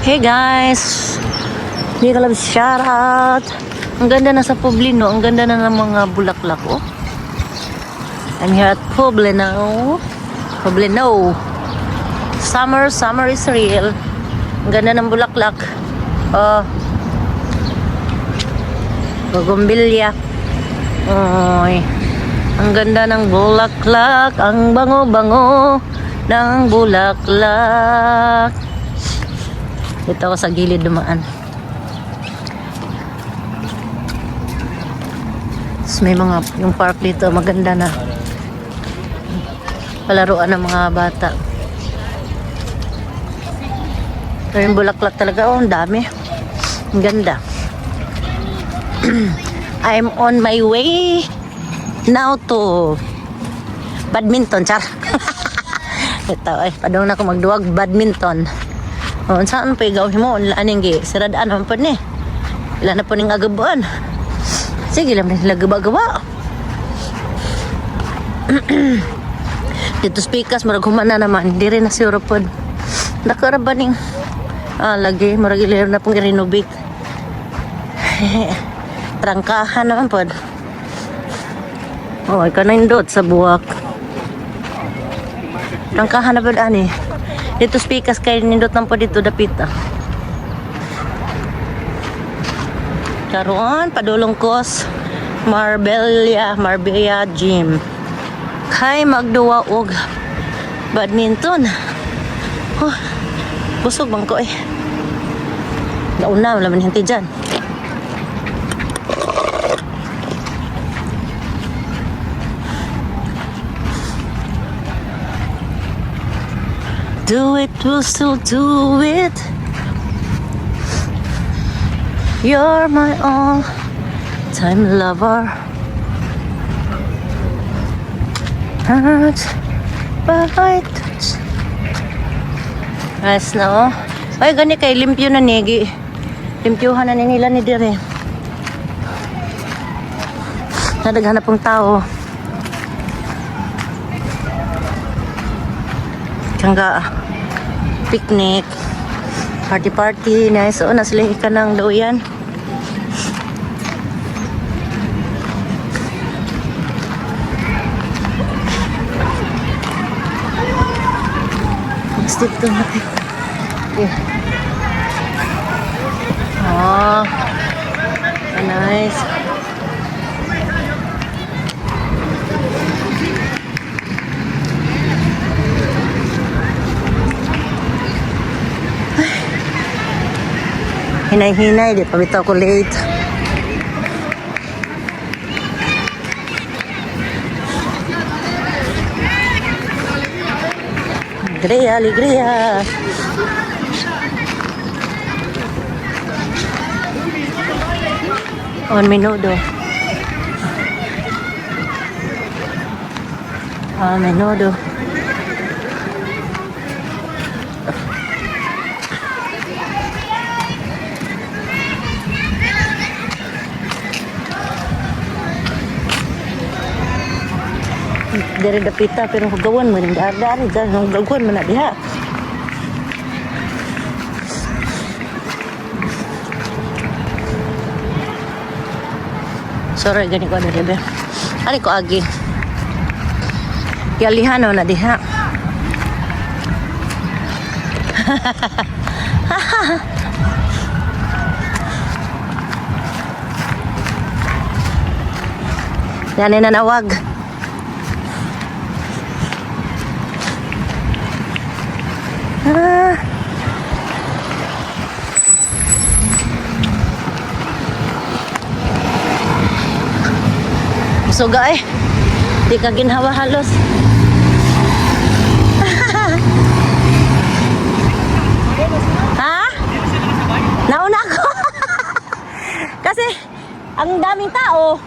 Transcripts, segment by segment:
Hey guys! Hindi ka lang shoutout. Ang ganda na sa Poblino. Ang ganda na ng mga bulaklak, oh. I'm here at Poblino. Poblino. Summer is real. Ang ganda ng bulaklak. Oh. Bougainvillea. Oy. Ang ganda ng bulaklak. Ang bango-bango ng bulaklak. Dito ako sa gilid dumaan. Tapos may mga, yung park dito, maganda na. Palaruan ng mga bata. Pero yung bulaklak talaga, oh, ang dami. Ang ganda. I'm on my way now to badminton, char. Ito, ay, padong na ako magduwag badminton. O, saan pa igawin mo? Aning gi, siradaan naman po ni. Ilan na po ning agabuan. Sige lang nila gaba-gaba. Dito speakers, marag humana naman. Hindi rin na si Europod. Nakaraba ning lagi, marag ilir na pong i-renovate. Trangkahan naman po. Oh, ikaw na indot sa buwak. Trangkahan na po ani. Dito speakers kayo nindot lang po dito dapit. Karoon, padulong kos Marbella Gym. Kay magduwa og badminton. Oh, busog bang ko eh. Nauna, wala man hinti dyan. Do it, we'll still do it. You're my all-time lover. Heart by touch. Nice na, oh. Ay, gani kay limpyo na nigi. Limpyuhan na nila ni dire. Nadaghanap pong tao. Kangga picnic, party, nice. O, naslihi ka ng doyan. Step to natin. Yeah. Oh, nice. Hinay-hinay, di pa bitaw ko late. Alegría. Un minuto. A menudo. Dari dapita pero hugawan mo ning dar-dar dyan hugawan mo na diha. Sorry gani ko na diha. Ani ko agi. Yalihano na diha. Yan na nawag. Suga eh. Di ka ginhawa halos. Ha? Nauna ako. Kasi ang daming tao.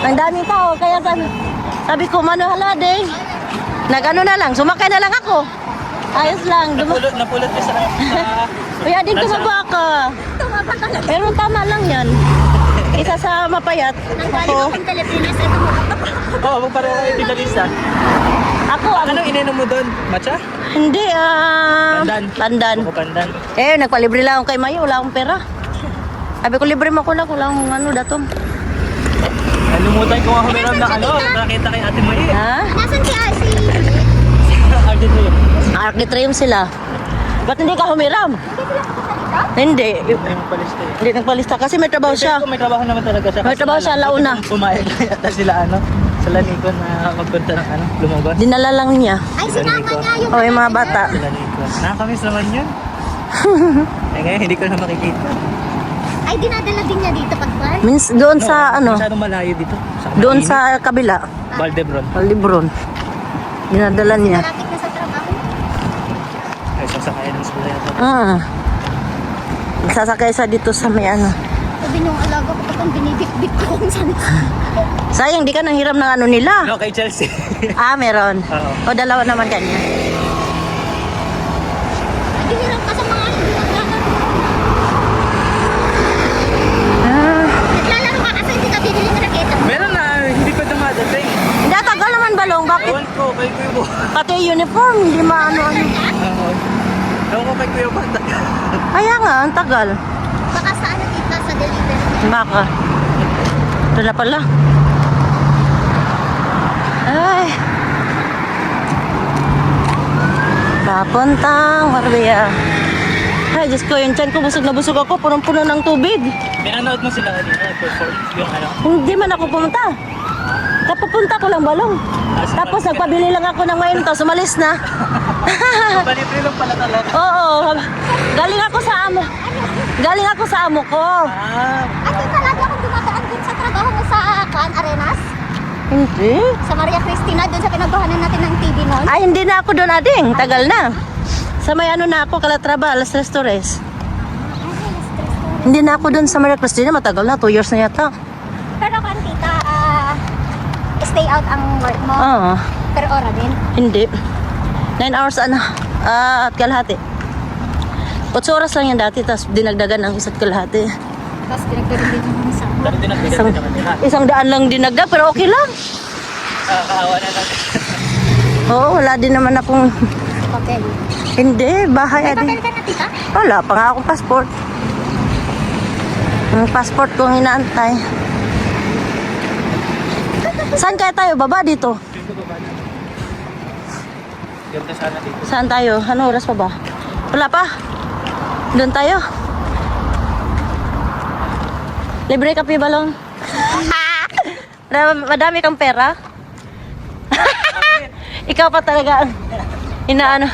Ang daming tao kaya sabi ko mano day. Nagano na lang, sumakay na lang ako. Ayos lang. Napulot ka sa... Kuya, din ko ka. Pero tama lang yan. Isa sa mapayat. Ako. Oo, magpareho kayo Pigalista. Ako. Anong ininom mo doon? Matcha? Hindi, Pandan. Buko pandan. Eh, nagpalibre lang ako kay Mayo. Wala akong pera. Sabi ko, libre mo ko lang. Wala akong ano, datong. Nalumutan ko ako meron na ano. Nakita kay Ate Mai. Ha? Nasaan si Asi? Argent mo yun. Architrame sila. Ba't hindi ka humiram? Hindi. Hindi mo palista eh. Hindi nagpalista kasi may trabaho siya. May trabaho naman talaga siya. May Kasi trabaho siya, launa. Pumayag na yata sila ano. Sa Lanikon na magpunta ng ano. Lumabas. Dinala lang niya. Ay, sinama niya yung... O, yung mga bata. Sa Lanikon. Nakakamiss naman yun. Eh ngayon hindi ko na makikita. Ay, dinadala din niya dito pag bar? Means doon sa ano, Masyadong malayo dito. doon mainit. sa kabila, Valdebron. Libron. Dinadala niya. Malapit na sa trabaho. Ay, sasakayan ng sila yata. Sasakay sa dito sa may ano. Sabi nung alaga ko kapag binibit-bit ko kung saan. Sayang, di ka nang hiram ng ano nila. No, kay Chelsea. Meron. Oo. O, dalawa naman kanya. Binirang ka sa mga hindi naglalaro. Naglalaro ka kasi hindi ka bibili ng raketa. Meron na, hindi pa dumadating. Hindi, tagal naman balong. Bakit? Ewan ko, kay Kuya Bo. Pati uniform, hindi maano-ano. Oo. Ewan ko kay Kuya Bata. Kaya nga, ang tagal. Baka sa ano kita sa delivery. Baka. Ito na pala. Ay. Papuntang Marbella. Ay, Diyos ko, yung tiyan ko, busog na busog ako. Punong-puno ng tubig. Pinanood mo sila kanina, perform yung ano. Hindi man ako pumunta. Kapupunta ko lang balong. Tapos nagpabili lang ako ng ngayon to, sumalis na. Balibre lang pala talaga. Oo, galing ako sa amo. Galing ako sa amo ko. Ay, doon talaga akong dumadaan din sa trabaho mo sa Kuan Arenas. Hindi. Sa Maria Cristina, doon sa pinagbahanan natin ng TV noon. Ay, hindi na ako doon, ading. Tagal na. Sa may ano na ako, Calatrava, Las Restores. Hindi na ako doon sa Maria Cristina, matagal na, 2 years na yata. Pero kan tita, stay out ang work mo. Oo, Per ora din. hindi. 9 hours ano, at kalahati. 8 oras lang yan dati, tapos dinagdagan ng isa't kalahati. Tapos pinagdarin din yung isa. Pero dinagdagan din naman nila. 100 lang dinagdag, pero okay lang. Kaawa na natin. Oo, wala din naman akong, Papel. hindi, bahay May ading. papel ka na tita? Wala pa nga akong passport. Ang passport ko ang inaantay. Saan kaya tayo? Baba dito. Ganda sana dito. Saan tayo? Ano oras pa ba? Wala pa. Doon tayo. Libre kape balong. Madami kang pera. Ikaw pa talaga ang inaano.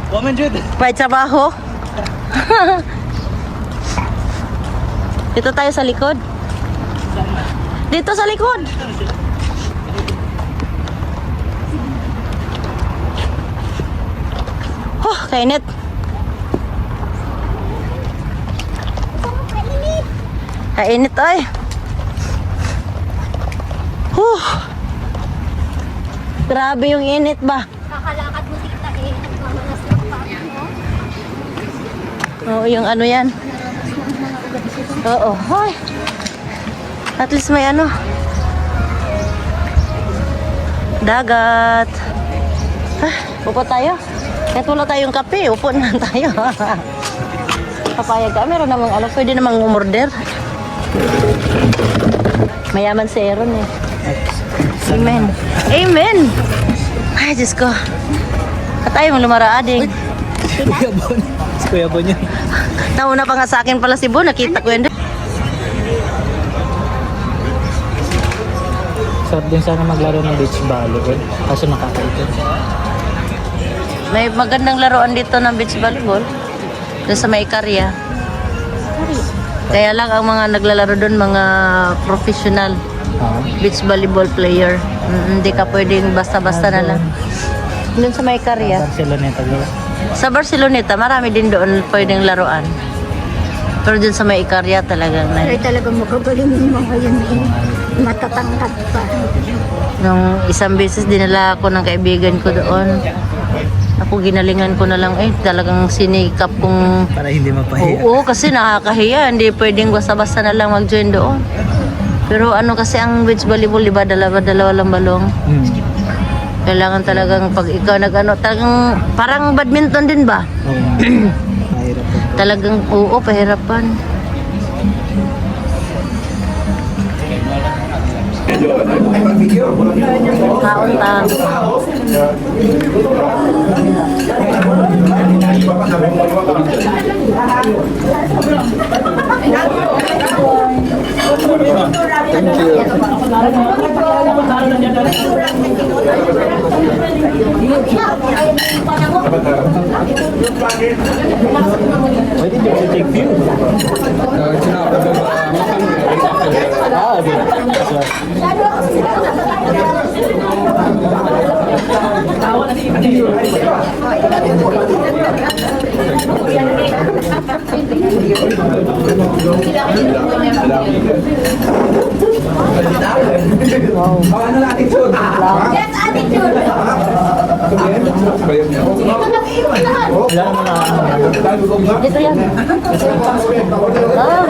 Woman Jude. May trabaho. Dito tayo sa likod. Dito sa likod. Kainit. Kainit ay. Grabe yung init ba? Kakalakad mo tita eh. Nagmamalas lang pa mo. Oo, yung ano yan. Oo. Hoy. At least may ano. Dagat. Upo tayo. Kahit wala tayong kape, upo na tayo. Papayag ka. Meron namang ano, pwede namang umorder. Mayaman si Aaron eh. Amen. Amen. Ay, Diyos ko. At ayaw mong lumaraading. Kuya Bon. Si Kuya Bon yun. Nauna pa nga sa akin pala si Bo. Nakita ko yun. Sarap din sana maglaro ng beach volleyball. Kaso nakakaipon. May magandang laruan dito ng beach volleyball. Doon sa may karya. Kaya lang ang mga naglalaro doon, mga professional beach volleyball player. Hindi ka pwedeng basta-basta na lang. Doon sa may karya. Barceloneta gawin. Sa Barceloneta, marami din doon pwedeng laruan. Pero dun sa may Ikarya talagang Ay talagang magagaling yung mga yun eh. Matatangkad pa. nung isang beses dinala ako ng kaibigan ko doon. Ako ginalingan ko na lang talagang sinikap kong Para hindi mapahiya. oo, kasi nakakahiya. Hindi pwedeng basta-basta na lang mag-join doon. Pero ano kasi ang beach volleyball, diba? Dalawa lang balong. Kailangan talagang pag ikaw nag-ano, talagang parang badminton din ba? Oo. Mahirap po. Talagang oo, pahirapan. Kaon ta. Pwede din si take view. Ah, okay. Yes, attitude. Wala naman na. Dito yan. Ah.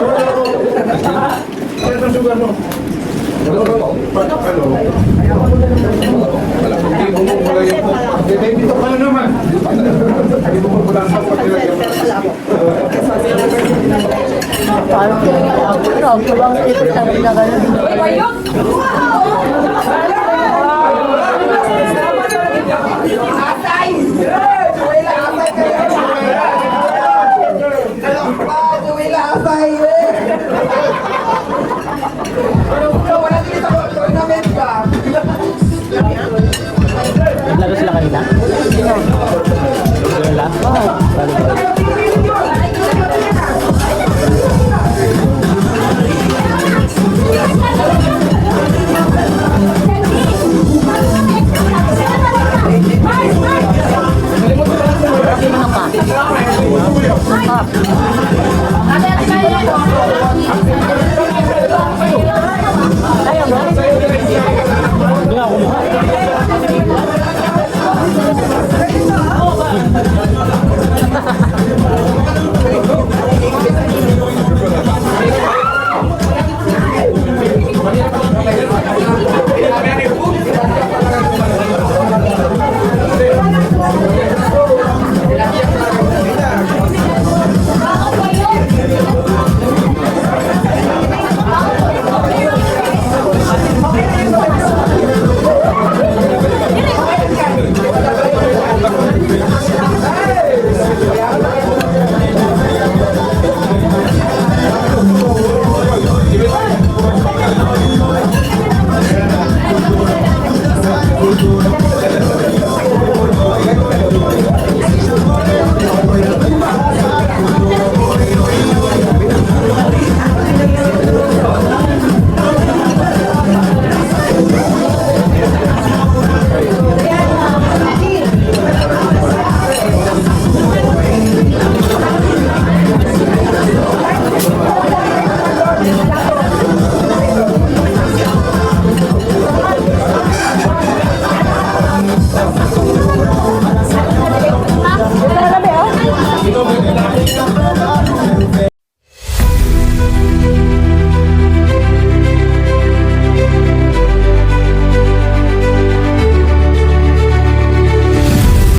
Naglaro sila kanina? Wala? Sino pa? Ah.